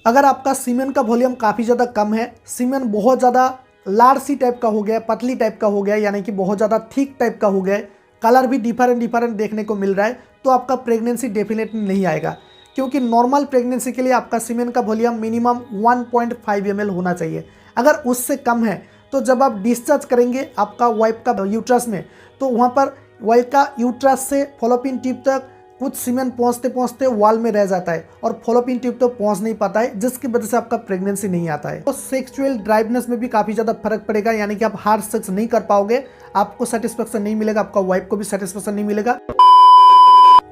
अगर आपका सीमेन का वॉल्यूम काफ़ी ज़्यादा कम है, सीमेन बहुत ज़्यादा लार्ज सी टाइप का हो गया, पतली टाइप का हो गया, यानी कि बहुत ज़्यादा थिक टाइप का हो गया, कलर भी डिफरेंट देखने को मिल रहा है, तो आपका प्रेगनेंसी डेफिनेटली नहीं आएगा। क्योंकि नॉर्मल प्रेगनेंसी के लिए आपका सीमेन का वॉल्यूम मिनिमम 1.5 ml होना चाहिए। अगर उससे कम है तो जब आप डिस्चार्ज करेंगे आपका वाइफ का यूट्रस में, तो वहाँ पर वाइफ का यूट्रस से फॉलोपिन ट्यूब तक कुछ सीमेन पहुँचते पहुँचते वॉल में रह जाता है और फॉलोपिन ट्यूब तो पहुँच नहीं पाता है, जिसकी वजह से आपका प्रेगनेंसी नहीं आता है। तो सेक्सुअल ड्राइवनेस में भी काफ़ी ज़्यादा फर्क पड़ेगा, यानी कि आप हार्ड सेक्स नहीं कर पाओगे, आपको सेटिस्फेक्शन नहीं मिलेगा, आपका वाइफ को भी सेटिस्फेक्शन नहीं मिलेगा।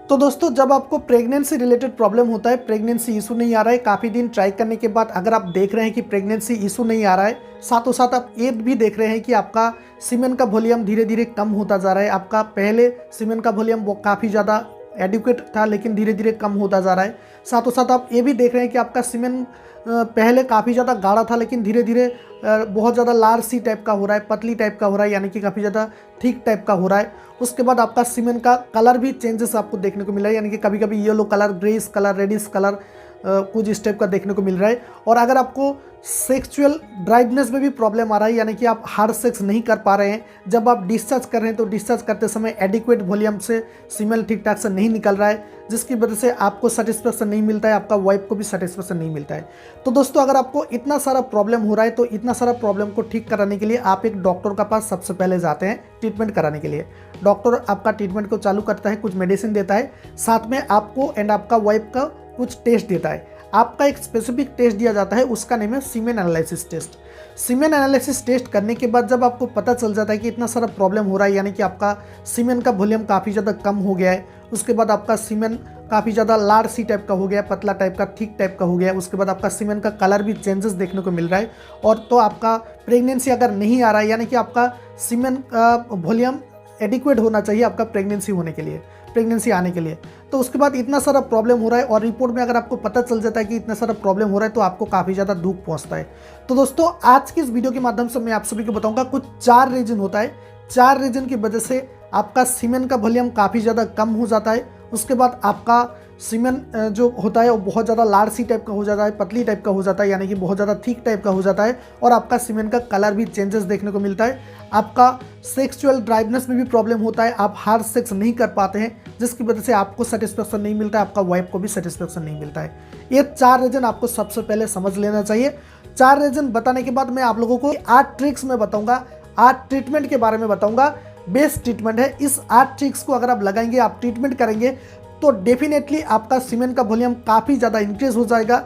तो दोस्तों, जब आपको प्रेगनेंसी रिलेटेड प्रॉब्लम होता है, प्रेगनेंसी इशू नहीं आ रहा है, काफ़ी दिन ट्राई करने के बाद अगर आप देख रहे हैं कि प्रेगनेंसी इशू नहीं आ रहा है, साथों साथ आप ये भी देख रहे हैं कि आपका सीमेन का वॉल्यूम धीरे धीरे कम होता जा रहा है, आपका पहले सीमेन का वॉल्यूम वो काफ़ी ज़्यादा एडिक्वेट था लेकिन धीरे धीरे कम होता जा रहा है, साथों साथ आप ये भी देख रहे हैं कि आपका सीमेन पहले काफ़ी ज़्यादा गाढ़ा था लेकिन धीरे धीरे बहुत ज़्यादा लार्ज सी टाइप का हो रहा है, पतली टाइप का हो रहा है, यानी कि काफ़ी ज़्यादा ठीक टाइप का हो रहा है। उसके बाद आपका सीमेन का कलर भी चेंजेस आपको देखने को मिल रहा है, यानी कि कभी कभी yellow colour, greys colour, reddish colour कुछ इस टाइप का देखने को मिल रहा है। और अगर आपको सेक्सुअल ड्राइवनेस में भी प्रॉब्लम आ रहा है, यानी कि आप हार्ड सेक्स नहीं कर पा रहे हैं, जब आप डिस्चार्ज कर रहे हैं तो डिस्चार्ज करते समय एडिक्वेट वॉल्यूम से सीमेन ठीक ठाक से नहीं निकल रहा है, जिसकी वजह से आपको सेटिस्फेक्शन नहीं मिलता है, आपका वाइफ को भी सेटिस्फेक्शन नहीं मिलता है। तो दोस्तों, अगर आपको इतना सारा प्रॉब्लम हो रहा है तो इतना सारा प्रॉब्लम को ठीक कराने के लिए आप एक डॉक्टर का पास सबसे पहले जाते हैं ट्रीटमेंट कराने के लिए। डॉक्टर आपका ट्रीटमेंट को चालू करता है, कुछ मेडिसिन देता है, साथ में आपको एंड आपका वाइफ का कुछ टेस्ट देता है। आपका एक स्पेसिफिक टेस्ट दिया जाता है, उसका नेम है semen analysis test. Semen analysis test करने के बाद जब आपको पता चल जाता है कि इतना सारा प्रॉब्लम हो रहा है, यानी कि आपका सीमेन का वॉल्यूम काफ़ी ज़्यादा कम हो गया है, उसके बाद आपका सीमेन काफ़ी ज़्यादा लार्ज सी टाइप का हो गया, पतला टाइप का, थिक टाइप का हो गया, उसके बाद आपका सीमेन का कलर भी चेंजेस देखने को मिल रहा है, और तो आपका प्रेगनेंसी अगर नहीं आ रहा है, यानी कि आपका सीमेन का वॉल्यूम एडिक्वेट होना चाहिए आपका प्रेगनेंसी होने के लिए, प्रेगनेंसी आने के लिए, तो उसके बाद इतना सारा प्रॉब्लम हो रहा है और रिपोर्ट में अगर आपको पता चल जाता है कि इतना सारा प्रॉब्लम हो रहा है तो आपको काफ़ी ज़्यादा दुख पहुंचता है। तो दोस्तों, आज की इस वीडियो के माध्यम से मैं आप सभी को बताऊंगा कुछ 4 रीजन होता है, 4 रीजन की वजह से आपका सीमेन का वॉल्यूम काफ़ी ज़्यादा कम हो जाता है, उसके बाद आपका सीमेन जो होता है वो बहुत ज़्यादा लार्ज सी टाइप का हो जाता है, पतली टाइप का हो जाता है, यानी कि बहुत ज़्यादा थिक टाइप का हो जाता है, और आपका सीमेन का कलर भी चेंजेस देखने को मिलता है। आपका सेक्सुअल ड्राइवनेस में भी प्रॉब्लम होता है, आप हार्ड सेक्स नहीं कर पाते हैं, जिसकी वजह से आपको सेटिस्फेक्शन नहीं मिलता है, आपका वाइफ को भी सेटिस्फेक्शन नहीं मिलता है। ये 4 रीजन आपको सबसे पहले समझ लेना चाहिए। 4 रीजन बताने के बाद मैं आप लोगों को 8 ट्रिक्स में बताऊँगा, 8 ट्रीटमेंट के बारे में बताऊँगा। बेस्ट ट्रीटमेंट है, इस 8 ट्रिक्स को अगर आप लगाएंगे, आप ट्रीटमेंट करेंगे तो डेफिनेटली आपका सीमेन का वॉल्यूम काफ़ी ज़्यादा इंक्रीज हो जाएगा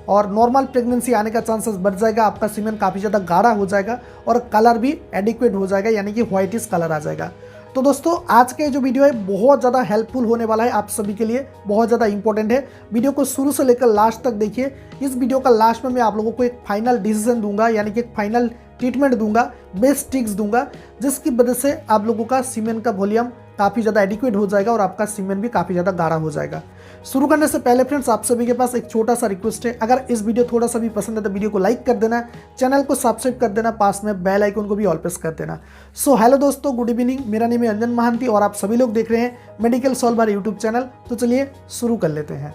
और नॉर्मल प्रेगनेंसी आने का चांसेस बढ़ जाएगा, आपका सीमेन काफ़ी ज़्यादा गाढ़ा हो जाएगा और कलर भी एडिक्वेट हो जाएगा, यानी कि व्हाइटिश कलर आ जाएगा। तो दोस्तों, आज का जो वीडियो है बहुत ज़्यादा हेल्पफुल होने वाला है, आप सभी के लिए बहुत ज़्यादा इंपॉर्टेंट है। वीडियो को शुरू से लेकर लास्ट तक देखिए। इस वीडियो का लास्ट में मैं आप लोगों को एक फाइनल डिसीजन दूंगा, यानी कि एक फाइनल ट्रीटमेंट दूंगा, बेस्ट ट्रिक्स दूंगा, जिसकी वजह से आप लोगों का सीमेन का वॉल्यूम काफ़ी ज़्यादा एडिक्वेट हो जाएगा और आपका सीमेन भी काफ़ी ज़्यादा गाढ़ा हो जाएगा। शुरू करने से पहले फ्रेंड्स, आप सभी के पास एक छोटा सा रिक्वेस्ट है, अगर इस वीडियो थोड़ा सा भी पसंद है तो वीडियो को लाइक कर देना, चैनल को सब्सक्राइब कर देना, पास में बेल आइकन को भी ऑल प्रेस कर देना। सो हेलो दोस्तों, गुड इवनिंग, मेरा नाम है अंजन महांती और आप सभी लोग देख रहे हैं मेडिकल सॉल्वर यूट्यूब चैनल। तो चलिए शुरू कर लेते हैं।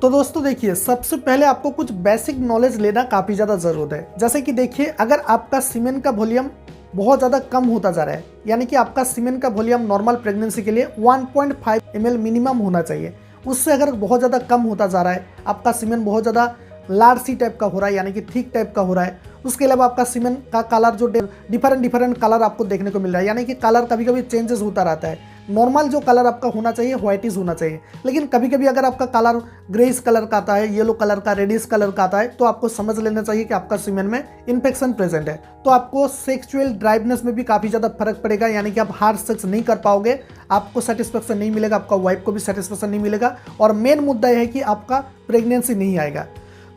तो दोस्तों देखिए, सबसे पहले आपको कुछ बेसिक नॉलेज लेना काफ़ी ज़्यादा ज़रूरत है। जैसे कि देखिए, अगर आपका सीमेन का वॉल्यूम बहुत ज़्यादा कम होता जा रहा है, यानी कि आपका सीमेन का वॉल्यूम नॉर्मल प्रेगनेंसी के लिए 1.5 ml मिनिमम होना चाहिए, उससे अगर बहुत ज़्यादा कम होता जा रहा है, आपका सीमेन बहुत ज़्यादा लार्ज सी टाइप का हो रहा है, यानी कि थिक टाइप का हो रहा है, उसके अलावा आपका सीमेन का कलर जो डिफरेंट कलर आपको देखने को मिल रहा है, यानी कि कलर कभी कभी चेंजेस होता रहता है। नॉर्मल जो कलर आपका होना चाहिए व्हाइटिश होना चाहिए, लेकिन कभी कभी अगर आपका कलर ग्रेस कलर का आता है, येलो कलर का, रेडिश कलर का आता है, तो आपको समझ लेना चाहिए कि आपका सीमेन में इन्फेक्शन प्रेजेंट है। तो आपको सेक्सुअल ड्राइवनेस में भी काफ़ी ज़्यादा फर्क पड़ेगा, यानी कि आप हार्ड सेक्स नहीं कर पाओगे, आपको सेटिस्फेक्शन नहीं मिलेगा, आपका वाइफ को भी सेटिस्फेक्शन नहीं मिलेगा, और मेन मुद्दा यह है कि आपका प्रेगनेंसी नहीं आएगा।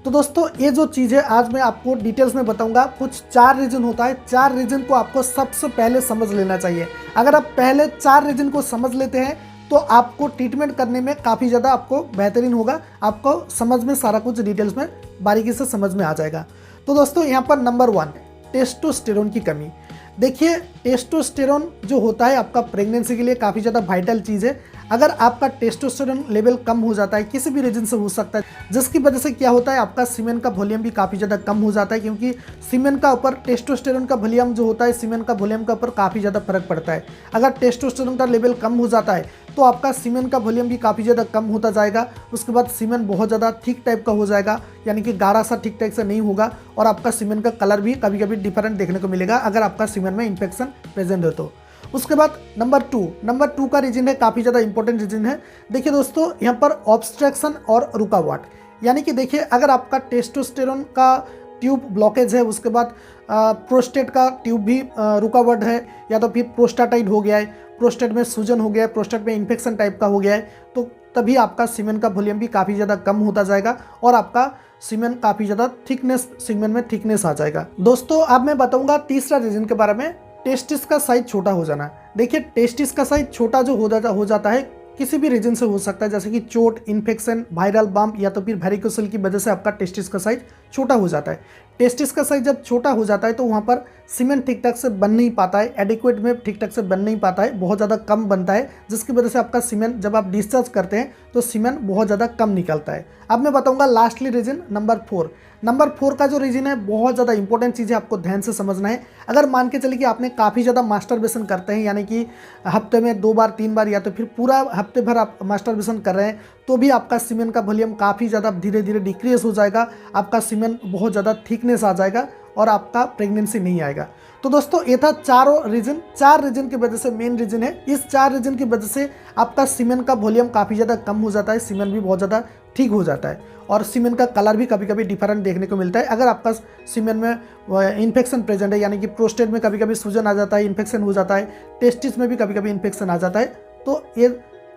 तो दोस्तों, ये जो चीज़ है आज मैं आपको डिटेल्स में बताऊंगा। कुछ 4 रीजन होता है, 4 रीजन को आपको सबसे पहले समझ लेना चाहिए। अगर आप पहले 4 रीजन को समझ लेते हैं तो आपको ट्रीटमेंट करने में काफ़ी ज़्यादा आपको बेहतरीन होगा, आपको समझ में सारा कुछ डिटेल्स में बारीकी से समझ में आ जाएगा। तो दोस्तों, यहाँ पर नंबर 1, टेस्टोस्टेरोन की कमी। देखिए, टेस्टोस्टेरोन जो होता है आपका प्रेगनेंसी के लिए काफ़ी ज़्यादा वाइटल चीज़ है। अगर आपका टेस्टोस्टेरोन लेवल कम हो जाता है, किसी भी रीजन से हो सकता है, जिसकी वजह से क्या होता है आपका सीमेन का वॉल्यूम भी काफ़ी ज़्यादा कम हो जाता है, क्योंकि सीमेन का ऊपर टेस्टोस्टेरोन का वॉल्यूम जो होता है सीमेन का वॉल्यूम का ऊपर काफ़ी ज़्यादा फर्क पड़ता है। अगर टेस्टोस्टेरोन का लेवल कम हो जाता है तो आपका सीमेन का वॉल्यूम भी काफ़ी ज़्यादा कम होता जाएगा। उसके बाद सीमेन बहुत ज़्यादा थिक टाइप का हो जाएगा, यानी कि गाढ़ा सा ठीक टाइप से नहीं होगा, और आपका सीमेन का कलर भी कभी कभी डिफरेंट देखने को मिलेगा अगर आपका सीमेन में इन्फेक्शन प्रेजेंट हो तो। उसके बाद नंबर टू का रीजन है, काफ़ी ज़्यादा इंपॉर्टेंट रीजन है। देखिए दोस्तों, यहाँ पर ऑब्स्ट्रक्शन और रुकावट, यानी कि देखिए अगर आपका टेस्टोस्टेरोन का ट्यूब ब्लॉकेज है, उसके बाद प्रोस्टेट का ट्यूब भी रुकावट है, या तो फिर प्रोस्टाटाइट हो गया है, प्रोस्टेट में सूजन हो गया है, प्रोस्टेट में इन्फेक्शन टाइप का हो गया है, तो तभी आपका सीमेन का वॉल्यूम भी काफ़ी ज़्यादा कम होता जाएगा और आपका सीमेन काफ़ी ज़्यादा थिकनेस, सीमेन में थिकनेस आ जाएगा। दोस्तों अब मैं बताऊंगा तीसरा रीजन के बारे में, टेस्टिस का साइज छोटा हो जाना। देखिए टेस्टिस का साइज छोटा जो हो जाता है किसी भी रीजन से हो सकता है, जैसे कि चोट, इन्फेक्शन, वायरल बम्प या तो फिर वेरिकोसिल की वजह से आपका टेस्टिस का साइज छोटा हो जाता है। टेस्टिस का साइज जब छोटा हो जाता है तो वहाँ पर सीमेन ठीक ठाक से बन नहीं पाता है, एडिक्वेट में ठीक ठाक से बन नहीं पाता है, बहुत ज़्यादा कम बनता है, जिसकी वजह से आपका सीमेन जब आप डिस्चार्ज करते हैं तो सीमेन बहुत ज़्यादा कम निकलता है। अब मैं बताऊंगा लास्टली रीजन नंबर 4 का जो रीजन है बहुत ज़्यादा इंपॉर्टेंट चीज़ है, आपको ध्यान से समझना है। अगर मान के चलिए कि आपने काफ़ी ज़्यादा मास्टरबेशन करते हैं, यानी कि हफ्ते में 2 बार 3 बार या तो फिर पूरा हफ्ते भर आप मास्टरबेशन कर रहे हैं, तो भी आपका सीमेन का वॉल्यूम काफ़ी ज़्यादा धीरे धीरे डिक्रीज हो जाएगा, आपका सीमेन बहुत ज़्यादा थिकनेस आ जाएगा और आपका प्रेगनेंसी नहीं आएगा। तो दोस्तों ये था चार रीजन की वजह से, मेन रीजन है, इस 4 रीजन की वजह से आपका सीमेन का वॉल्यूम काफ़ी ज़्यादा कम हो जाता है, सीमेन भी बहुत ज़्यादा ठीक हो जाता है और सीमेन का कलर भी कभी कभी डिफरेंट देखने को मिलता है। अगर आपका सीमेन में इन्फेक्शन प्रेजेंट है, यानी कि प्रोस्टेट में कभी कभी सूजन आ जाता है, इन्फेक्शन हो जाता है, टेस्टिस में भी कभी कभी इन्फेक्शन आ जाता है, तो ये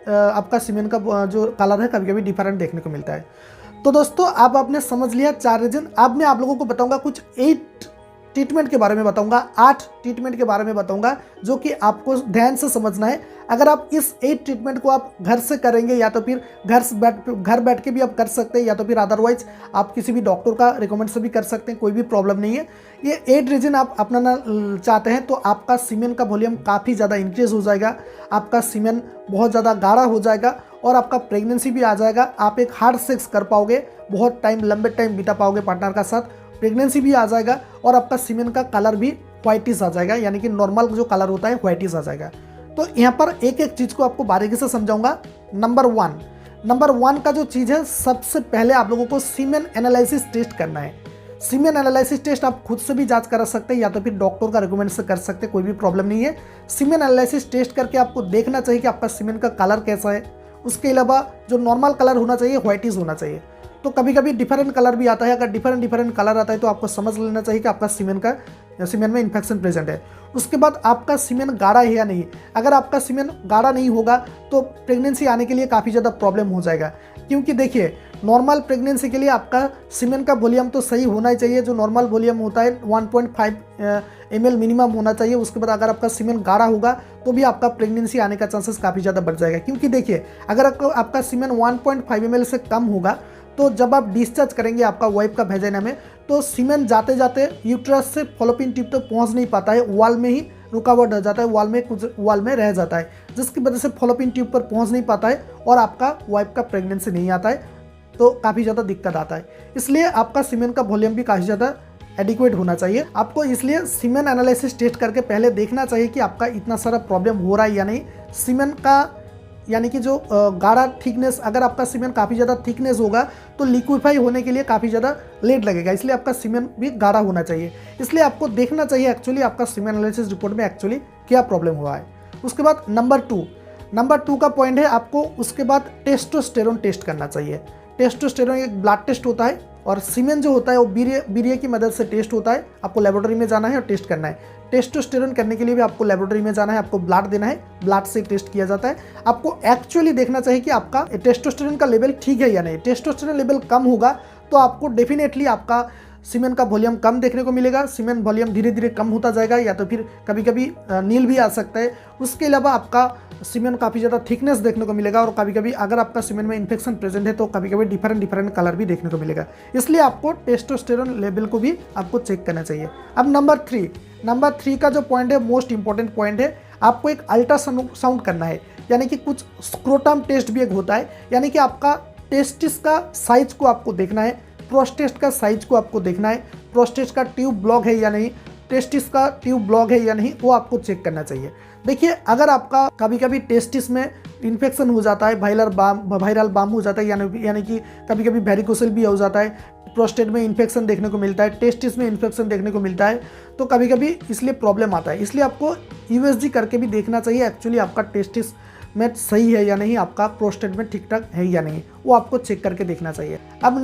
आपका सीमेन का जो कलर है कभी कभी डिफरेंट देखने को मिलता है। तो दोस्तों अब आपने समझ लिया 4 रीजन। अब मैं आप लोगों को बताऊंगा कुछ 8 ट्रीटमेंट के बारे में बताऊंगा, 8 ट्रीटमेंट के बारे में बताऊंगा जो कि आपको ध्यान से समझना है। अगर आप इस 8 ट्रीटमेंट को आप घर से करेंगे या तो फिर घर बैठ के भी आप कर सकते हैं, या तो फिर अदरवाइज आप किसी भी डॉक्टर का रिकमेंड से भी कर सकते हैं, कोई भी प्रॉब्लम नहीं है। ये 8 रीजन आप अपनाना चाहते हैं तो आपका सीमेन का वॉल्यूम काफ़ी ज़्यादा इंक्रीज हो जाएगा, आपका सीमेन बहुत ज़्यादा गाढ़ा हो जाएगा और आपका प्रेगनेंसी भी आ जाएगा। आप एक हार्ड सेक्स कर पाओगे, बहुत टाइम, लंबे टाइम बिता पाओगे पार्टनर का साथ, प्रेगनेंसी भी आ जाएगा और आपका सीमेन का कलर भी व्हाइटिश आ जाएगा, यानी कि नॉर्मल जो कलर होता है व्हाइटिश आ जाएगा। तो यहाँ पर एक एक चीज़ को आपको बारीकी से समझाऊंगा। नंबर 1 का जो चीज़ है, सबसे पहले आप लोगों को सीमेन एनालिसिस टेस्ट करना है। सीमेन एनालिसिस टेस्ट आप खुद से भी जांच करा सकते हैं या तो फिर डॉक्टर का रिकमेंड से कर सकते हैं, कोई भी प्रॉब्लम नहीं है। सीमेन एनालिसिस टेस्ट करके आपको देखना चाहिए कि आपका सीमेन का कलर कैसा है। उसके अलावा जो नॉर्मल कलर होना चाहिए व्हाइटिश होना चाहिए। तो कभी कभी डिफरेंट कलर भी आता है, अगर डिफरेंट कलर आता है तो आपको समझ लेना चाहिए कि आपका सीमेन में इन्फेक्शन प्रेजेंट है। उसके बाद आपका सीमेन गाढ़ा है या नहीं। अगर आपका सीमेन गाढ़ा नहीं होगा तो प्रेगनेंसी आने के लिए काफ़ी ज़्यादा प्रॉब्लम हो जाएगा, क्योंकि देखिए नॉर्मल प्रेगनेंसी के लिए आपका सीमेन का वॉल्यूम तो सही होना ही चाहिए। जो नॉर्मल वॉल्यूम होता है 1.5 ml मिनिमम होना चाहिए। उसके बाद अगर आपका सीमेन गाढ़ा होगा तो भी आपका प्रेगनेंसी आने का चांसेस काफ़ी ज़्यादा बढ़ जाएगा, क्योंकि देखिए अगर आपका सीमेन 1.5 ml से कम होगा तो जब आप डिस्चार्ज करेंगे आपका वाइफ का वेजाइना में, तो सीमेन जाते जाते यूट्रस से फॉलोपिन ट्यूब तक पहुंच नहीं पाता है, वॉल में ही रुकावट हो जाता है, वॉल में रह जाता है, जिसकी वजह से फॉलोपिन ट्यूब पर पहुंच नहीं पाता है और आपका वाइफ का प्रेगनेंसी नहीं आता है, तो काफ़ी ज़्यादा दिक्कत आता है। इसलिए आपका सीमेन का वॉल्यूम भी काफ़ी ज़्यादा एडिक्वेट होना चाहिए आपको। इसलिए सीमेन एनालिसिस टेस्ट करके पहले देखना चाहिए कि आपका इतना सारा प्रॉब्लम हो रहा है या नहीं। सीमेन का यानी कि जो गाढ़ा थिकनेस, अगर आपका सीमेन काफ़ी ज़्यादा थिकनेस होगा तो लिक्विफाई होने के लिए काफ़ी ज़्यादा लेट लगेगा, इसलिए आपका सीमेन भी गाढ़ा होना चाहिए। इसलिए आपको देखना चाहिए एक्चुअली आपका सीमेन एनालिसिस रिपोर्ट में एक्चुअली क्या प्रॉब्लम हुआ है। उसके बाद नंबर 2 का पॉइंट है, आपको उसके बाद टेस्टोस्टेरोन टेस्ट करना चाहिए। टेस्टोस्टेरोन एक ब्लड टेस्ट होता है और सीमेन जो होता है वो वीर्य की मदद से टेस्ट होता है। आपको लेबोरेटरी में जाना है और टेस्ट करना है। टेस्टोस्टेरोन करने के लिए भी आपको लेबोरेटरी में जाना है, आपको ब्लड देना है, ब्लड से टेस्ट किया जाता है। आपको एक्चुअली देखना चाहिए कि आपका टेस्टोस्टेरोन का लेवल ठीक है या नहीं। टेस्टोस्टेरोन लेवल कम होगा तो आपको डेफिनेटली आपका सीमेन का वॉल्यूम कम देखने को मिलेगा, सीमेन वॉल्यूम धीरे धीरे कम होता जाएगा या तो फिर कभी कभी नील भी आ सकता है। उसके अलावा आपका सीमेन काफ़ी ज़्यादा थिकनेस देखने को मिलेगा और कभी कभी अगर आपका सीमेन में इन्फेक्शन प्रेजेंट है तो कभी कभी डिफरेंट कलर भी देखने को मिलेगा। इसलिए आपको टेस्टोस्टेरोन लेवल को भी आपको चेक करना चाहिए। अब नंबर 3 का जो पॉइंट है, मोस्ट इंपॉर्टेंट पॉइंट है, आपको एक अल्ट्रासाउंड करना है, यानी कि कुछ स्क्रोटम टेस्ट भी एक होता है, यानी कि आपका टेस्टिस का साइज को आपको देखना है, प्रोस्टेट का साइज को आपको देखना है, प्रोस्टेट का ट्यूब ब्लॉक है या नहीं, टेस्टिस का ट्यूब ब्लॉक है या नहीं, वो आपको चेक करना चाहिए। देखिए अगर आपका कभी कभी टेस्टिस में इन्फेक्शन हो जाता है, वायरल बाम हो जाता है, यानी कि कभी कभी वेरिकोसिल भी हो जाता है, प्रोस्टेट में इन्फेक्शन देखने को मिलता है, टेस्टिस में इन्फेक्शन देखने को मिलता है, तो कभी कभी इसलिए प्रॉब्लम आता है। इसलिए आपको यूएसजी करके भी देखना चाहिए एक्चुअली आपका टेस्टिस में सही है या नहीं, आपका प्रोस्टेट में ठीक ठाक है या नहीं, वो आपको चेक करके देखना चाहिए। अब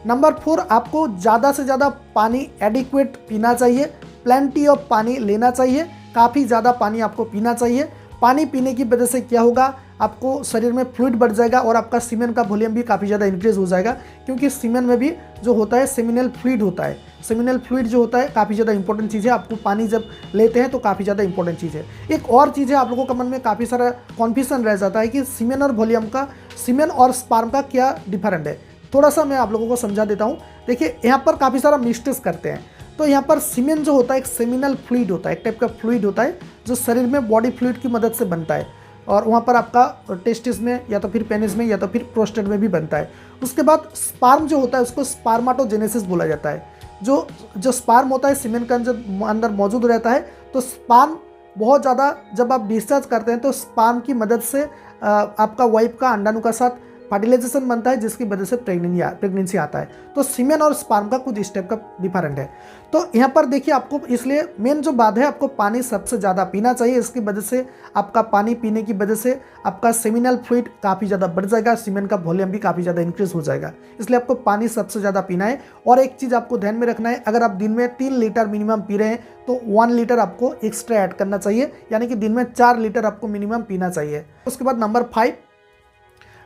नंबर 4 आपको ज़्यादा से ज़्यादा पानी एडिक्वेट पीना चाहिए, प्लेंटी ऑफ पानी लेना चाहिए, काफ़ी ज़्यादा पानी आपको पीना चाहिए। पानी पीने की वजह से क्या होगा, आपको शरीर में फ्लूइड बढ़ जाएगा और आपका सीमेन का वॉल्यूम भी काफ़ी ज़्यादा इंक्रीज हो जाएगा, क्योंकि सीमेन में भी जो होता है सेमिनल फ्लूइड होता है। सेमिनल फ्लूइड जो होता है काफ़ी ज़्यादा इंपॉर्टेंट चीज़ है, आपको पानी जब लेते हैं तो काफ़ी ज़्यादा इंपॉर्टेंट चीज़ है। एक और चीज़ है, आप लोगों का मन में काफ़ी सारा कॉन्फ्यूजन रह जाता है कि सीमेन और वॉल्यूम का, सीमेन और स्पर्म का क्या डिफरेंट है। थोड़ा सा मैं आप लोगों को समझा देता हूँ। देखिए यहाँ पर काफ़ी सारा मिस्टेक्स करते हैं। तो यहाँ पर सीमेन जो होता है एक सेमिनल फ्लूइड होता है, एक टाइप का फ्लूइड होता है जो शरीर में बॉडी फ्लूइड की मदद से बनता है, और वहाँ पर आपका टेस्टिस में या तो फिर पेनिस में या तो फिर प्रोस्टेट में भी बनता है। उसके बाद स्पर्म जो होता है उसको स्पर्माटोजेनेसिस बोला जाता है। जो स्पर्म होता है सीमेन के अंदर मौजूद रहता है, तो स्पर्म बहुत ज़्यादा जब आप डिस्चार्ज करते हैं तो स्पर्म की मदद से आपका वाइफ का अंडाणु का साथ फर्टिलाइजेशन बनता है, जिसकी वजह से प्रेगनेंसी आता है। तो सीमेन और स्पर्म का कुछ स्टेप का डिफरेंट है। तो यहाँ पर देखिए आपको, इसलिए मेन जो बात है, आपको पानी सबसे ज़्यादा पीना चाहिए। इसकी वजह से आपका पानी पीने की वजह से आपका सेमिनल फ्लूइड काफ़ी ज़्यादा बढ़ जाएगा, सीमेन का वॉल्यूम भी काफ़ी ज़्यादा इंक्रीज हो जाएगा। इसलिए आपको पानी सबसे ज़्यादा पीना है। और एक चीज़ आपको ध्यान में रखना है, अगर आप दिन में 3 लीटर मिनिमम पी रहे हैं तो 1 लीटर आपको एक्स्ट्रा ऐड करना चाहिए, यानी कि दिन में 4 लीटर आपको मिनिमम पीना चाहिए। उसके बाद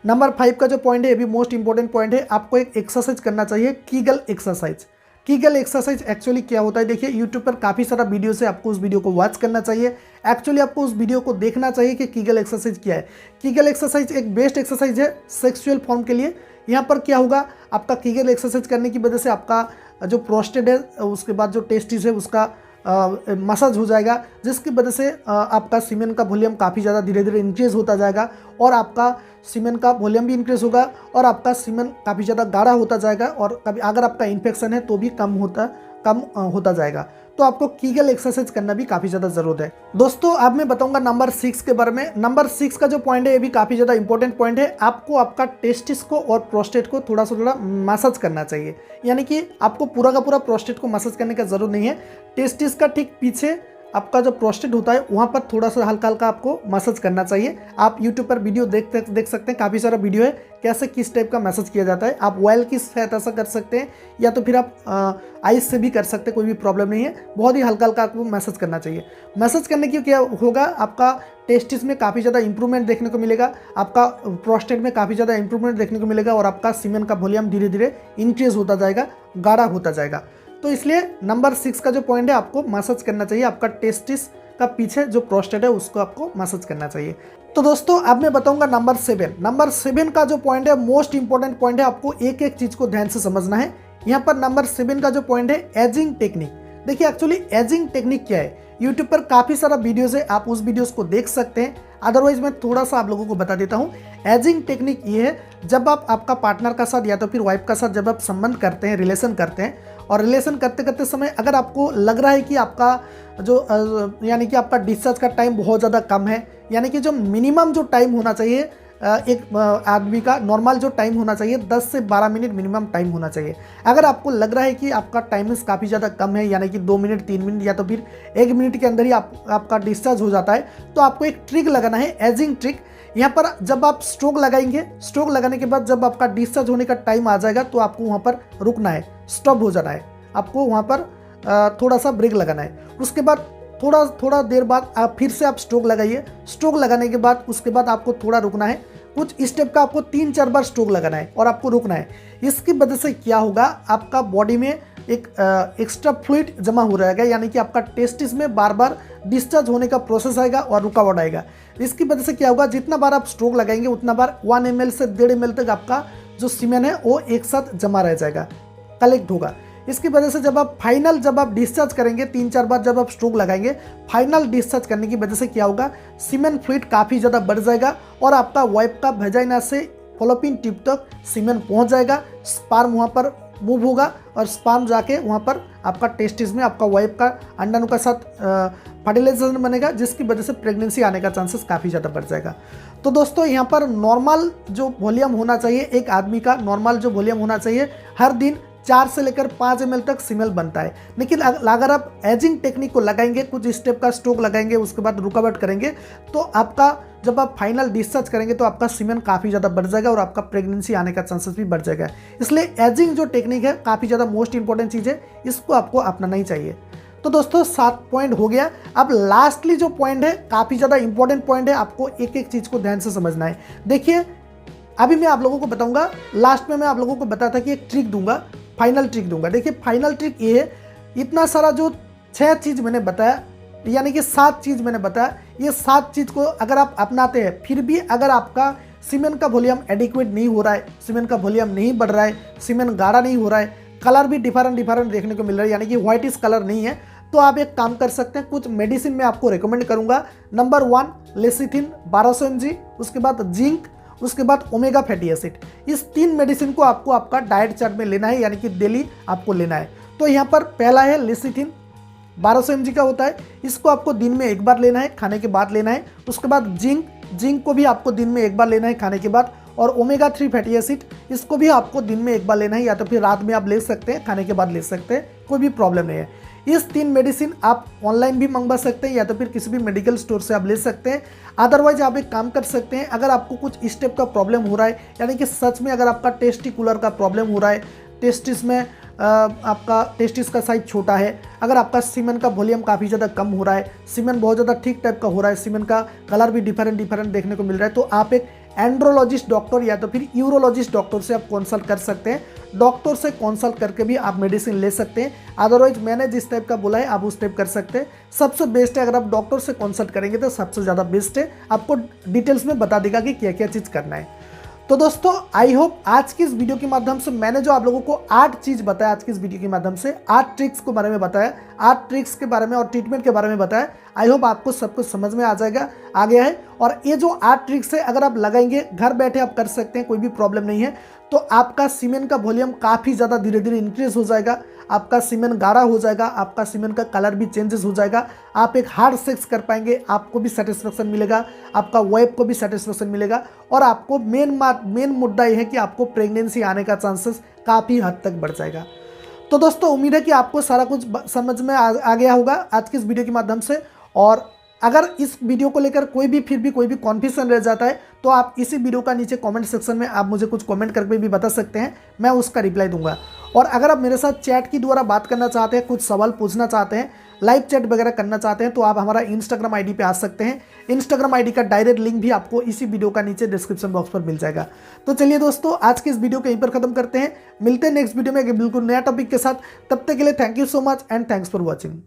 नंबर 5 का जो पॉइंट है, ये भी मोस्ट इंपॉर्टेंट पॉइंट है। आपको एक एक्सरसाइज करना चाहिए, Kegel exercise. Kegel exercise actually क्या होता है, देखिए यूट्यूब पर काफ़ी सारा वीडियो है, आपको उस वीडियो को वॉच करना चाहिए। एक्चुअली आपको उस वीडियो को देखना चाहिए कि कीगल एक्सरसाइज क्या है। कीगल एक्सरसाइज एक बेस्ट एक्सरसाइज है सेक्सुअल फॉर्म के लिए। यहाँ पर क्या होगा, आपका कीगल एक्सरसाइज करने की वजह से आपका जो प्रोस्टेट है, उसके बाद जो टेस्टिस है, उसका मसाज हो जाएगा, जिसकी वजह से आपका सीमेन का वॉल्यूम काफ़ी ज़्यादा धीरे धीरे इंक्रीज होता जाएगा, और आपका सीमेन का वॉल्यूम भी इंक्रीज होगा, और आपका सीमेन काफ़ी ज़्यादा गाढ़ा होता जाएगा, और कभी अगर आपका इन्फेक्शन है तो भी कम होता जाएगा। तो आपको कीगल एक्सरसाइज करना भी काफ़ी ज़्यादा ज़रूरत है। दोस्तों अब मैं बताऊंगा नंबर 6 के बारे में। नंबर 6 का जो पॉइंट है, ये भी काफ़ी ज़्यादा इंपॉर्टेंट पॉइंट है। आपको आपका टेस्टिस को और प्रोस्टेट को थोड़ा मसाज करना चाहिए, यानी कि आपको पूरा का पूरा प्रोस्टेट को मसाज करने का ज़रूरत नहीं है। टेस्टिस का ठीक पीछे आपका जो प्रोस्टेट होता है, वहाँ पर थोड़ा सा हल्का हल्का आपको मसाज करना चाहिए। आप यूट्यूब पर वीडियो देख सकते हैं, काफ़ी सारा वीडियो है कैसे किस टाइप का मसाज किया जाता है। आप ऑयल की सहायता से कर सकते हैं, या तो फिर आप आइस से भी कर सकते हैं, कोई भी प्रॉब्लम नहीं है। बहुत ही हल्का हल्का आपको मसाज करना चाहिए। मसाज करने की क्या होगा, आपका टेस्टिस में काफ़ी ज़्यादा इंप्रूवमेंट देखने को मिलेगा, आपका प्रोस्टेट में काफ़ी ज़्यादा इंप्रूवमेंट देखने को मिलेगा, और आपका सीमेन का वॉल्यूम धीरे धीरे इंक्रीज होता जाएगा, गाढ़ा होता जाएगा। तो इसलिए नंबर 6 का जो पॉइंट है, आपको मसाज करना चाहिए। आपका टेस्टिस का पीछे जो प्रोस्टेट है उसको आपको मसाज करना चाहिए। तो दोस्तों अब मैं बताऊंगा नंबर 7। नंबर 7 का जो पॉइंट है, मोस्ट इंपॉर्टेंट पॉइंट है। आपको एक एक चीज़ को ध्यान से समझना है। यहाँ पर नंबर 7 का जो पॉइंट है, एजिंग टेक्निक। देखिए एक्चुअली एजिंग टेक्निक क्या है, यूट्यूब पर काफ़ी सारा वीडियोज़ है, आप उस वीडियोज़ को देख सकते हैं। अदरवाइज मैं थोड़ा सा आप लोगों को बता देता हूँ। एजिंग टेक्निक ये है, जब आप आपका पार्टनर का साथ या तो फिर वाइफ का साथ जब आप संबंध करते हैं, रिलेशन करते हैं, और रिलेशन करते करते समय अगर आपको लग रहा है कि आपका जो यानी कि आपका डिस्चार्ज का टाइम बहुत ज़्यादा कम है, यानी कि जो मिनिमम जो टाइम होना चाहिए एक आदमी का नॉर्मल जो टाइम होना चाहिए 10 से 12 मिनट मिनिमम टाइम होना चाहिए। अगर आपको लग रहा है कि आपका टाइमिंग्स काफ़ी ज़्यादा कम है, यानी कि 2 मिनट 3 मिनट या तो फिर 1 मिनट के अंदर ही आपका डिस्चार्ज हो जाता है, तो आपको एक ट्रिक लगाना है, एजिंग ट्रिक। यहाँ पर जब आप स्ट्रोक लगाएंगे, स्ट्रोक लगाने के बाद जब आपका डिस्चार्ज होने का टाइम आ जाएगा, तो आपको वहाँ पर रुकना है, स्टॉप हो जाना है, आपको वहाँ पर थोड़ा सा ब्रेक लगाना है। उसके बाद थोड़ा देर बाद आप फिर से आप स्ट्रोक लगाइए। स्ट्रोक लगाने के बाद उसके बाद आपको थोड़ा रुकना है, कुछ स्टेप का आपको 3-4 बार स्ट्रोक लगाना है और आपको रुकना है। इसकी वजह से क्या होगा, आपका बॉडी में एक एक्स्ट्रा फ्लूइड जमा हो रहेगा, यानी कि आपका टेस्टिस में बार बार डिस्चार्ज होने का प्रोसेस आएगा और रुकावट आएगा। इसकी वजह से क्या होगा, जितना बार आप स्ट्रोक लगाएंगे उतना बार 1 ml से 1.5 ml तक आपका जो सीमेन है वो एक साथ जमा रह जाएगा, कलेक्ट होगा। इसकी वजह से जब आप डिस्चार्ज करेंगे 3-4 बार जब आप स्ट्रोक लगाएंगे, फाइनल डिस्चार्ज करने की वजह से क्या होगा, सीमेन फ्लूइड काफ़ी ज़्यादा बढ़ जाएगा और आपका वाइफ का वेजाइना से फॉलोपिन टिप तक सीमेन पहुंच जाएगा, स्पर्म वहाँ पर मूव होगा और स्पर्म जाके वहाँ पर आपका टेस्टिस में आपका वाइफ का अंडाणु का साथ फर्टिलाइजेशन बनेगा, जिसकी वजह से प्रेगनेंसी आने का चांसेस काफ़ी ज़्यादा बढ़ जाएगा। तो दोस्तों यहाँ पर नॉर्मल जो वॉल्यूम होना चाहिए, एक आदमी का नॉर्मल जो वॉल्यूम होना चाहिए, हर दिन 4 से लेकर 5 ml तक सीमेन बनता है। लेकिन अगर आप एजिंग टेक्निक को लगाएंगे, कुछ स्टेप का स्ट्रोक लगाएंगे, उसके बाद रुकावट करेंगे, तो आपका जब आप फाइनल डिस्चार्ज करेंगे तो आपका सीमेन काफ़ी ज़्यादा बढ़ जाएगा और आपका प्रेगनेंसी आने का चांसेस भी बढ़ जाएगा। इसलिए एजिंग जो टेक्निक है काफ़ी ज़्यादा मोस्ट इंपॉर्टेंट चीज़ है, इसको आपको अपनाना ही चाहिए। तो दोस्तों 7 पॉइंट हो गया। अब लास्टली जो पॉइंट है काफ़ी ज़्यादा इंपॉर्टेंट पॉइंट है, आपको एक एक चीज़ को ध्यान से समझना है। देखिए अभी मैं आप लोगों को बताऊंगा, लास्ट में मैं आप लोगों को बताया था कि एक ट्रिक दूंगा, फाइनल ट्रिक दूंगा। देखिए फाइनल ट्रिक ये है, इतना सारा जो 6 चीज़ मैंने बताया, यानी कि 7 चीज़ मैंने बताया, ये 7 चीज़ को अगर आप अपनाते हैं, फिर भी अगर आपका सीमेन का वॉल्यूम एडिक्वेट नहीं हो रहा है, सीमेन का वॉल्यूम नहीं बढ़ रहा है, सीमेन गाढ़ा नहीं हो रहा है, कलर भी डिफरेंट देखने को मिल रहा है, यानी कि व्हाइटिश कलर नहीं है, तो आप एक काम कर सकते हैं, कुछ मेडिसिन मैं आपको रिकमेंड करूंगा। नंबर 1 लेसिथिन 1200 mg, उसके बाद जिंक, उसके बाद ओमेगा फैटी एसिड। इस 3 मेडिसिन को आपको आपका डाइट चार्ट में लेना है, यानी कि डेली आपको लेना है। तो यहाँ पर पहला है लेसिथिन, 1200 mg का होता है, इसको आपको दिन में एक बार लेना है, खाने के बाद लेना है। उसके बाद जिंक को भी आपको दिन में एक बार लेना है, खाने के बाद। और ओमेगा 3 फैटी एसिड, इसको भी आपको दिन में एक बार लेना है, या तो फिर रात में आप ले सकते हैं, खाने के बाद ले सकते हैं, कोई भी प्रॉब्लम नहीं है। इस 3 मेडिसिन आप ऑनलाइन भी मंगवा सकते हैं, या तो फिर किसी भी मेडिकल स्टोर से आप ले सकते हैं। अदरवाइज आप एक काम कर सकते हैं, अगर आपको कुछ स्टेप का प्रॉब्लम हो रहा है, यानी कि सच में अगर आपका टेस्टिकुलर का प्रॉब्लम हो रहा है, टेस्टिस में आपका टेस्टिस का साइज छोटा है, अगर आपका सीमेन का वॉल्यूम काफ़ी ज़्यादा कम हो रहा है, सीमेन बहुत ज़्यादा ठीक टाइप का हो रहा है, सीमेन का कलर भी डिफरेंट देखने को मिल रहा है, तो आप एक एंड्रोलॉजिस्ट डॉक्टर या तो फिर यूरोलॉजिस्ट डॉक्टर से आप कंसल्ट कर सकते हैं। डॉक्टर से कंसल्ट करके भी आप मेडिसिन ले सकते हैं। अदरवाइज मैंने जिस टाइप का बोला है आप उस टाइप कर सकते हैं। सबसे बेस्ट है अगर आप डॉक्टर से कंसल्ट करेंगे तो सबसे ज़्यादा बेस्ट है, आपको डिटेल्स में बता देगा कि क्या क्या चीज़ करना है। तो दोस्तों आई होप आज की इस वीडियो के माध्यम से मैंने जो आप लोगों को 8 चीज़ बताया, आज की इस वीडियो के माध्यम से 8 ट्रिक्स के बारे में बताया, 8 ट्रिक्स के बारे में और ट्रीटमेंट के बारे में बताया। आई होप आपको सब कुछ समझ में आ गया है। और ये जो 8 ट्रिक्स है अगर आप लगाएंगे, घर बैठे आप कर सकते हैं, कोई भी प्रॉब्लम नहीं है, तो आपका सीमेन का वॉल्यूम काफ़ी ज़्यादा धीरे धीरे इंक्रीज हो जाएगा, आपका सीमेन गाढ़ा हो जाएगा, आपका सीमेन का कलर भी चेंजेस हो जाएगा, आप एक हार्ड सेक्स कर पाएंगे, आपको भी सेटिस्फेक्शन मिलेगा, आपका वाइफ को भी सेटिस्फेक्शन मिलेगा, और आपको मेन मुद्दा यह है कि आपको प्रेगनेंसी आने का चांसेस काफ़ी हद तक बढ़ जाएगा। तो दोस्तों उम्मीद है कि आपको सारा कुछ समझ में आ गया होगा आज की इस वीडियो के माध्यम से। और अगर इस वीडियो को लेकर कोई भी कॉन्फ्यूजन रह जाता है तो आप इसी वीडियो का नीचे कमेंट सेक्शन में आप मुझे कुछ कमेंट करके भी बता सकते हैं, मैं उसका रिप्लाई दूंगा। और अगर आप मेरे साथ चैट की द्वारा बात करना चाहते हैं, कुछ सवाल पूछना चाहते हैं, लाइव चैट वगैरह करना चाहते हैं, तो आप हमारा इंस्टाग्राम आईडी पे आ सकते हैं। इंस्टाग्राम आईडी का डायरेक्ट लिंक भी आपको इसी वीडियो का नीचे डिस्क्रिप्शन बॉक्स पर मिल जाएगा। तो चलिए दोस्तों आज की इस वीडियो को यहीं पर खत्म करते हैं, मिलते हैं नेक्स्ट वीडियो में एक बिल्कुल नया टॉपिक के साथ। तब तक के लिए thank you so much and thanks for watching.